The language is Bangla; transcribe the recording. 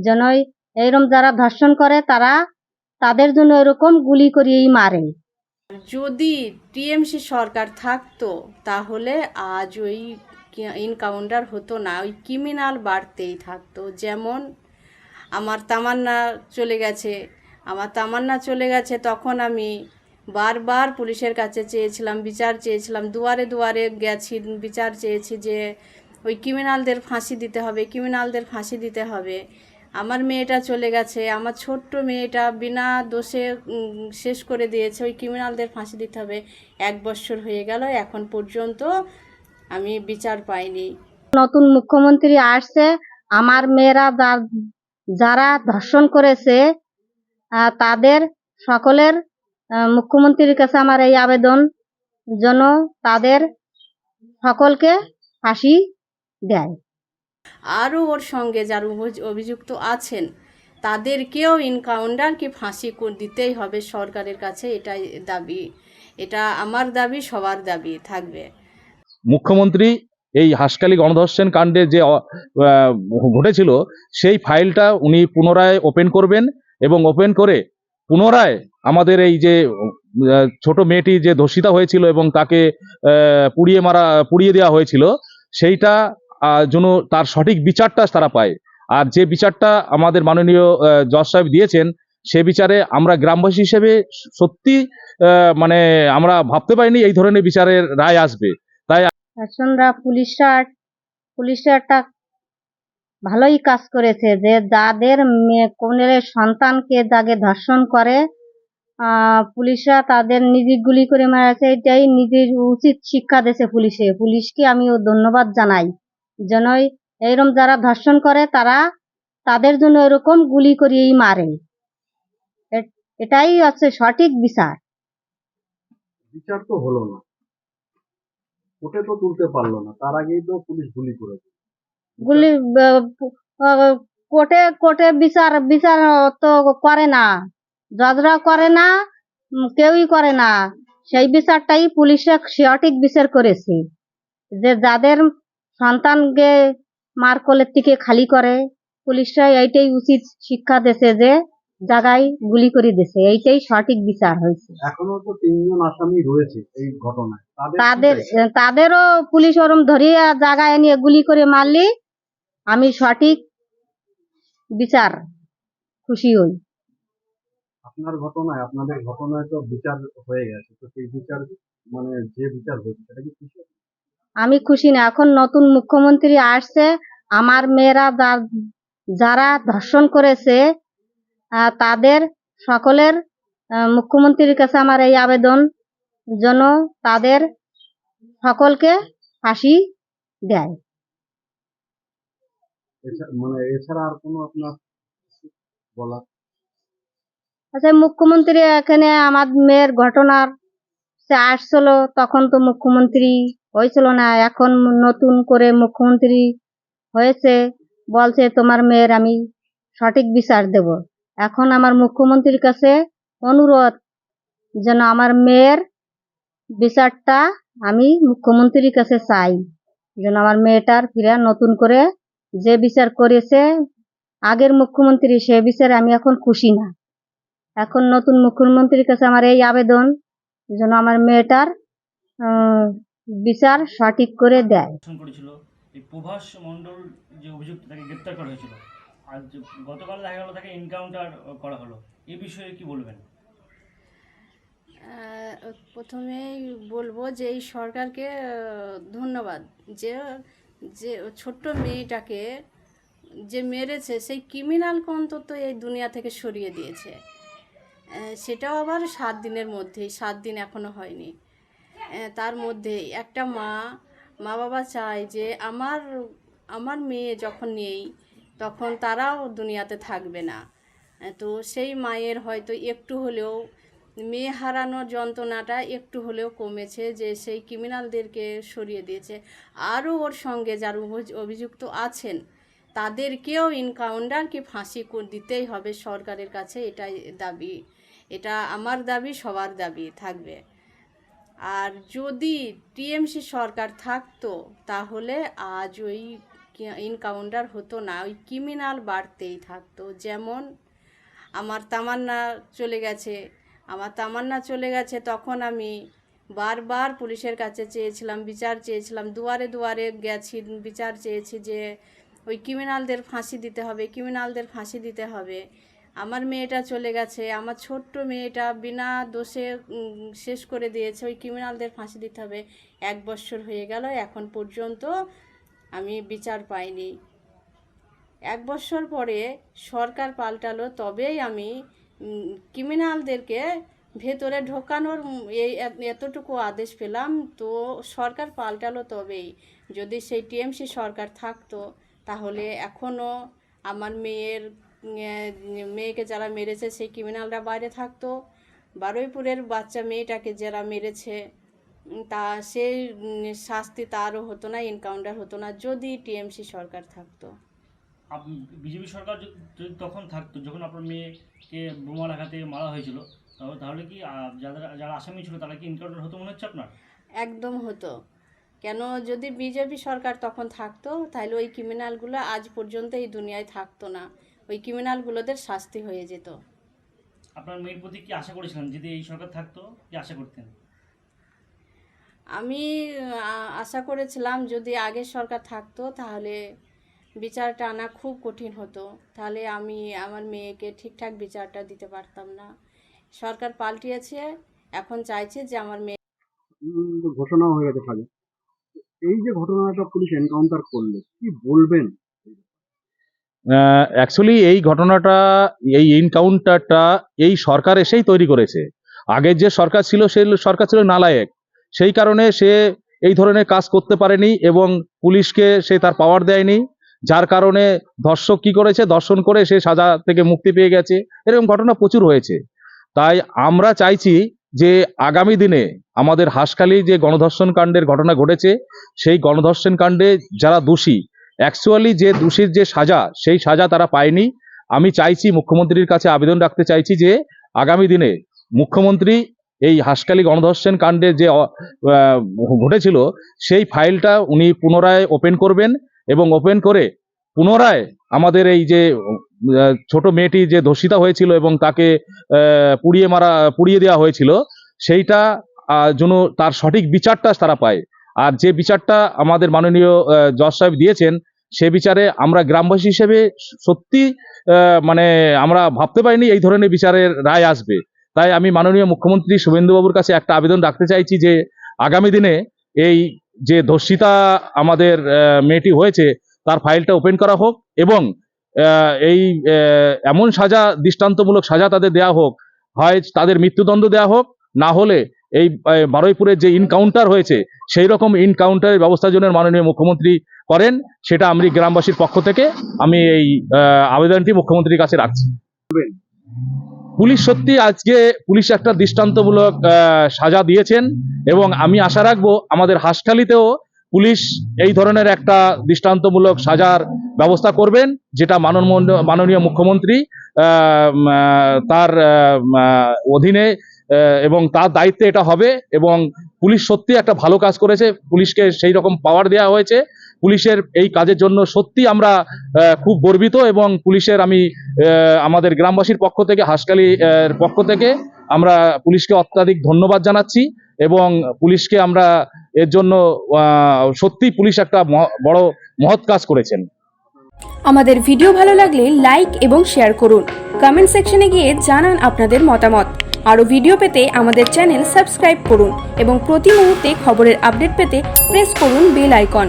যেনই এইরকম যারা ধর্ষণ করে তাদের জন্য এরকম গুলি করিয়েই মারে। যদি টিএমসি সরকার থাকতো তাহলে আজ ওই এনকাউন্টার হতো না, ওই ক্রিমিনাল বাড়তেই থাকতো। যেমন আমার তামান্না চলে গেছে তখন আমি বারবার পুলিশের কাছে চেয়েছিলাম, বিচার চেয়েছিলাম, দুয়ারে দুয়ারে গেছি, বিচার চেয়েছি যে ওই ক্রিমিনালদের ফাঁসি দিতে হবে। আমার মেয়েটা চলে গেছে, আমার ছোট্ট মেয়েটা বিনা দোষে শেষ করে দিয়েছে, ওই ক্রিমিনালদের ফাঁসি দিতে হবে। 1 বছর হয়ে গেল, এখন পর্যন্ত আমি বিচার পাইনি। নতুন মুখ্যমন্ত্রী আসছে, আমার মেয়েরা যারা ধর্ষণ করেছে তাদের সকলের মুখ্যমন্ত্রীর কাছে আমার এই আবেদন, যেন তাদের সকলকে ফাঁসি দেয়। আরও ওর সঙ্গে যারা অভিযুক্ত আছেন তাদেরকেও এনকাউন্টার কি ফাঁসি দিতেই হবে সরকারের কাছে, এটাই দাবি। এটা আমার দাবি, সবার দাবি থাকবে। মুখ্যমন্ত্রী এই হাসখালি গণধর্ষণ কাণ্ডে যে ঘটেছিল সেই ফাইলটা উনি পুনরায় ওপেন করবেন এবং ওপেন করে পুনরায় আমাদের এই যে ছোট মেয়েটি যে ধর্ষিতা হয়েছিল এবং তাকে পুড়িয়ে দেওয়া হয়েছিল সেইটা যেন তার সঠিক বিচারটা তারা পায়। আর যে বিচারটা আমাদের মাননীয় জজ সাহেব দিয়েছেন সে বিচারে আমরা গ্রামবাসী হিসেবে সত্যি মানে আমরা ভাবতে পারিনি এই ধরনের বিচারের রায় আসবে। তাই শাসনরা পুলিশরা একটা ভালোই কাজ করেছে, যে যাদের কোনের সন্তানকে যাকে ধর্ষণ করে পুলিশরা তাদের নিজে গুলি করে মারাছে, এটাই নিজের উচিত শিক্ষা দিয়েছে পুলিশকে আমিও ধন্যবাদ জানাই। যেন এইরকম যারা ধর্ষণ করে তাদের জন্য এরকম গুলি করিয়েই মারে। এটাই হচ্ছে সঠিক বিচার। বিচার তো হলো না, কোর্টে তো তুলতে পারলো না, তার আগেই তো পুলিশ গুলি করেছে। গুলি কোর্টে বিচার তো করে না, জজরা করে না, কেউই করে না। সেই বিচারটাই পুলিশে সঠিক বিচার করেছে, যে যাদের সন্তানকে মার কোলের থেকে খালি করে পুলিশরা এইটাই উচিত শিক্ষা দিয়েছে, যে জায়গায় গুলি করে দিয়েছে, এইটাই সঠিক বিচার হয়েছে। এখনো তো 3 জন আসামি রয়েছে এই ঘটনায়, তাদেরও পুলিশ ওরম ধরিয়ে জায়গায় নিয়ে গুলি করে মারলি আমি সঠিক বিচার খুশি হই। আপনাদের ঘটনায় তো বিচার হয়ে গেছে, তো সেই বিচার মানে যে বিচার হয়েছে সেটা কি খুশি? আমি খুশি না। এখন নতুন মুখ্যমন্ত্রী আসছে, আমার মেয়েরা যারা ধর্ষণ করেছে তাদের সকলের মুখ্যমন্ত্রীর কাছে আমার এই আবেদন, যেন তাদের সকলকে ফাঁসি দেয়। মানে এছাড়া আর কোনো আপনার বলা? আচ্ছা, মুখ্যমন্ত্রী এখানে আমার মেয়ের ঘটনার সে আসছিল, তখন তো মুখ্যমন্ত্রী হয়েছিল না, এখন নতুন করে মুখ্যমন্ত্রী হয়েছে, বলছে তোমার মেয়ের আমি সঠিক বিচার দেব। এখন আমার মুখ্যমন্ত্রীর কাছে অনুরোধ, যেন আমার মেয়ের বিচারটা আমি মুখ্যমন্ত্রীর কাছে চাই, যেন আমার মেয়েটার ফিরে নতুন করে যে বিচার করেছে আগের মুখ্যমন্ত্রী সে বিচারে আমি এখন খুশি না। এখন নতুন মুখ্যমন্ত্রীর কাছে আমার এই আবেদন, যেন আমার মেয়েটার বিচার সঠিক করে দেয়। করেছিল এই প্রভাস মণ্ডল যে অভিযুক্ত, তাকে গ্রেপ্তার করা হয়েছিল, আজ গতকাল দেখা গেল তাকে এনকাউন্টার করা হলো, এই বিষয়ে কি বলবেন? প্রথমেই বলবো যে এই সরকারকে ধন্যবাদ, যে যে ছোট্ট মেয়েটাকে যে মেরেছে সেই ক্রিমিনালকে অন্তত এই দুনিয়া থেকে সরিয়ে দিয়েছে। সেটাও আবার 7 দিনের মধ্যেই, 7 দিন এখনও হয়নি। তার মধ্যেই একটা মা বাবা চায় যে আমার মেয়ে যখন নেই তখন তারাও দুনিয়াতে থাকবে না। তো সেই মায়ের হয়তো একটু হলেও মেয়ে হারানোর যন্ত্রণাটা একটু হলেও কমেছে, যে সেই ক্রিমিনালদেরকে সরিয়ে দিয়েছে। আরও ওর সঙ্গে যারা অভিযুক্ত আছেন তাদেরকেও এনকাউন্টার কি ফাঁসি দিতেই হবে সরকারের কাছে, এটাই দাবি। এটা আমার দাবি, সবার দাবি থাকবে। আর যদি টিএমসি সরকার থাকতো তাহলে আজ ওই ইনকাউন্টার হতো না, ওই ক্রিমিনাল বাড়তেই থাকতো। যেমন আমার তামান্না চলে গেছে, তখন আমি বারবার পুলিশের কাছে চেয়েছিলাম, বিচার চেয়েছিলাম, দুয়ারে দুয়ারে গেছি, বিচার চেয়েছি যে ওই ক্রিমিনালদের ফাঁসি দিতে হবে। আমার মেয়েটা চলে গেছে, আমার ছোট্ট মেয়েটা বিনা দোষে শেষ করে দিয়েছে, ওই ক্রিমিনালদের ফাঁসি দিতে হবে। 1 বছর হয়ে গেল, এখন পর্যন্ত আমি বিচার পাইনি। 1 বছর পরে সরকার পাল্টালো, তবেই আমি ক্রিমিনালদেরকে ভেতরে ঢোকানোর এই এতটুকু আদেশ পেলাম। তো সরকার পাল্টালো তবেই। যদি সেই টিএমসি সরকার থাকতো তাহলে এখনও আমার মেয়েকে যারা মেরেছে সেই ক্রিমিনালরা বাইরে থাকতো। বারুইপুরের বাচ্চা মেয়েটাকে যারা মেরেছে তা সেই শাস্তি তারও হতো না, এনকাউন্টার হতো না, যদি টিএমসি সরকার থাকতো। বিজেপি সরকার যদি তখন থাকতো, যখন আপনার মেয়েকে বোমার আঘাতে মারা হয়েছিল, তাহলে কি যারা আসামি ছিল তারা কি এনকাউন্টার হতো মনে হচ্ছে আপনার? একদম হতো। কেন, যদি বিজেপি সরকার তখন থাকতো তাহলে ওই ক্রিমিনালগুলো আজ পর্যন্ত এই দুনিয়ায় থাকতো না, ওই ক্রিমিনালগুলোদের শাস্তি হয়ে যেত। আপনার মেয়ের প্রতি কি আশা করেছিলেন যদি এই সরকার থাকতো, কি আশা করতেন? আমি আশা করেছিলাম যদি আগের সরকার থাকতো তাহলে বিচারটা আনা খুব কঠিন হতো, তাহলে আমি আমার মেয়েকে ঠিকঠাক বিচারটা দিতে পারতাম না। সরকার পাল্টিয়েছে, এখন চাইছে যে আমার মেয়ে ঘোষণা হয়ে গেছে সাজা। এই যে ঘটনাটা পুলিশ এনকাউন্টার করলো, কি বলবেন? অ্যাকচুয়ালি এই ঘটনাটা, এই এনকাউন্টারটা এই সরকার এসেই তৈরি করেছে। আগের যে সরকার ছিল সেই সরকার ছিল নালায়েক, সেই কারণে সে এই ধরনের কাজ করতে পারেনি এবং পুলিশকে সে তার পাওয়ার দেয়নি, যার কারণে ধর্ষক কি করেছে, ধর্ষণ করে সে সাজা থেকে মুক্তি পেয়ে গেছে। এরকম ঘটনা প্রচুর হয়েছে। তাই আমরা চাইছি যে আগামী দিনে আমাদের হাঁসখালি যে গণধর্ষণ কাণ্ডের ঘটনা ঘটেছে, সেই গণধর্ষণ কাণ্ডে যারা দোষী, অ্যাকচুয়ালি যে দোষীর যে সাজা, সেই সাজা তারা পায়নি। আমি চাইছি, মুখ্যমন্ত্রীর কাছে আবেদন রাখতে চাইছি যে আগামী দিনে মুখ্যমন্ত্রী এই হাঁসখালি গণধর্ষণ কাণ্ডে যে ঘটেছিল সেই ফাইলটা উনি পুনরায় ওপেন করবেন এবং ওপেন করে পুনরায় আমাদের এই যে ছোট মেয়েটি যে ধর্ষিতা হয়েছিল এবং তাকে পুড়িয়ে দেওয়া হয়েছিল, সেইটা যেন তার সঠিক বিচারটা তারা পায়। আর যে বিচারটা আমাদের মাননীয় জজ সাহেব দিয়েছেন, সে বিচারে আমরা গ্রামবাসী হিসেবে সত্যি মানে আমরা ভাবতে পারিনি এই ধরনের বিচারের রায় আসবে। তাই আমি মাননীয় মুখ্যমন্ত্রী শুভেন্দুবাবুর কাছে একটা আবেদন রাখতে চাইছি যে আগামী দিনে এই যে ধর্ষিতা আমাদের মেয়েটি হয়েছে তার ফাইলটা ওপেন করা হোক এবং এই এমন সাজা, দৃষ্টান্তমূলক সাজা তাদের দেয়া হোক, হয় তাদের মৃত্যুদণ্ড দেয়া হোক, না হলে এই বারুইপুরের যে ইনকাউন্টার হয়েছে সেই রকম ইনকাউন্টারের ব্যবস্থার জন্য মাননীয় মুখ্যমন্ত্রী করেন। সেটা আমি গ্রামবাসীর পক্ষ থেকে আমি এই আবেদনটি মুখ্যমন্ত্রীর কাছে রাখছি। পুলিশ সত্যি আজকে পুলিশ একটা দৃষ্টান্তমূলক সাজা দিয়েছেন এবং আমি আশা রাখবো আমাদের হাঁসখালিতেও পুলিশ এই ধরনের একটা দৃষ্টান্তমূলক সাজার ব্যবস্থা করবেন, যেটা মাননীয় মুখ্যমন্ত্রী তার অধীনে এবং তার দায়িত্বে এটা হবে। এবং পুলিশ সত্যি একটা ভালো কাজ করেছে, পুলিশকে সেই রকম পাওয়ার দেওয়া হয়েছে। পুলিশের এই কাজের জন্য সত্যি আমরা খুব গর্বিত এবং পুলিশের আমি আমাদের গ্রামবাসীর পক্ষ থেকে, হাঁসখালি পক্ষ থেকে আমরা পুলিশকে অত্যাধিক ধন্যবাদ জানাচ্ছি এবং পুলিশকে আমরা এর জন্য সত্যি পুলিশ একটা বড় মহৎ কাজ করেছেন। আমাদের ভিডিও ভালো লাগলে লাইক এবং শেয়ার করুন, কমেন্ট সেকশনে গিয়ে জানান আপনাদের মতামত। আরও ভিডিও পেতে আমাদের চ্যানেল সাবস্ক্রাইব করুন এবং প্রতি মুহূর্তে খবরের আপডেট পেতে প্রেস করুন বেল আইকন।